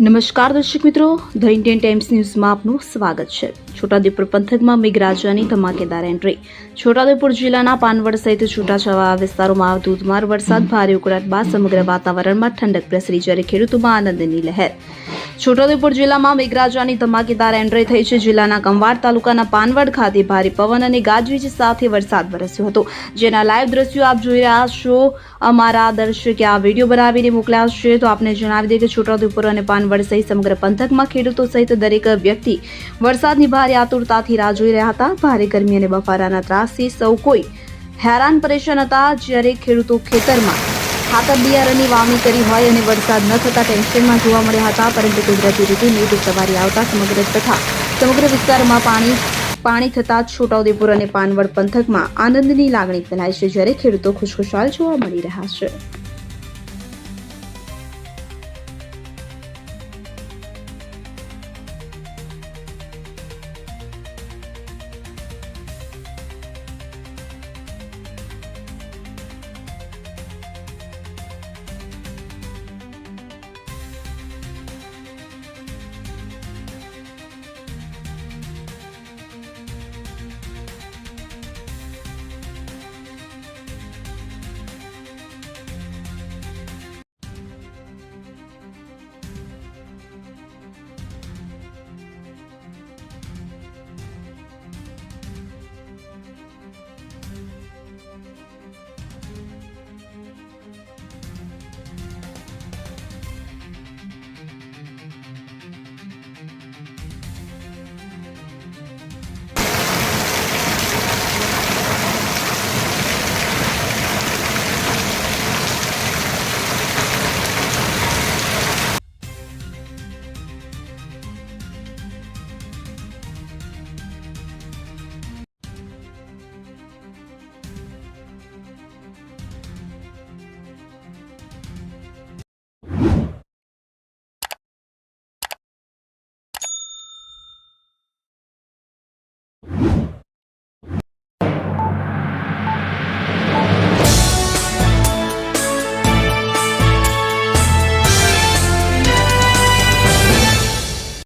નમસ્કાર દર્શક મિત્રો, ધ ઇન્ડિયન ટાઈમ્સ ન્યૂઝમાં આપનું સ્વાગત છે। છોટાઉદેપુર પંથકમાં મેઘરાજાની ધમાકેદાર એન્ટ્રી। છોટાઉદેપુર જિલ્લાના પાનવડ સહિત છૂટાછવાયા વિસ્તારોમાં ધોધમાર વરસાદ, ભારે ઉકળાટ બાદ સમગ્ર વાતાવરણમાં ઠંડક પ્રસરી, જ્યારે ખેડૂતોમાં આનંદની લહેર। છોટાઉદેપુર જિલ્લામાં મેઘરાજાની ધમાકેદાર એન્ટ્રી થઈ છે। જિલ્લાના કંવાડ તાલુકાના પાનવડ ખાતે ભારે પવન અને ગાજવીજ સાથે વરસાદ વરસ્યો હતો, જેના લાઈવ દ્રશ્યો આપ જોઈ રહ્યા છો। અમારા દર્શકે આ વિડીયો બનાવીને મોકલ્યા છે, તો આપને જણાવી દઈએ કે છોટાઉદેપુર અને પાનવડ સહિત સમગ્ર પંથકમાં ખેડૂતો સહિત દરેક વ્યક્તિ વરસાદની ભારે આતુરતાથી રાહ જોઈ રહ્યા હતા। ભારે ગરમી અને બફારાના ત્રાસથી સૌ કોઈ હેરાન પરેશાન હતા, જ્યારે ખેડૂતો ખેતરમાં ખાતર બિયારણની વાવણી કરી હોય અને વરસાદ ન થતા ટેન્શનમાં જોવા મળ્યા હતા। પરંતુ કુદરતી રીતે મેઘ સવારી આવતા સમગ્ર વિસ્તારમાં પાણી થતા છોટાઉદેપુર અને પાનવડ પંથકમાં આનંદની લાગણી ફેલાઈ છે, જ્યારે ખેડૂતો ખુશખુશાલ જોવા મળી રહ્યા છે।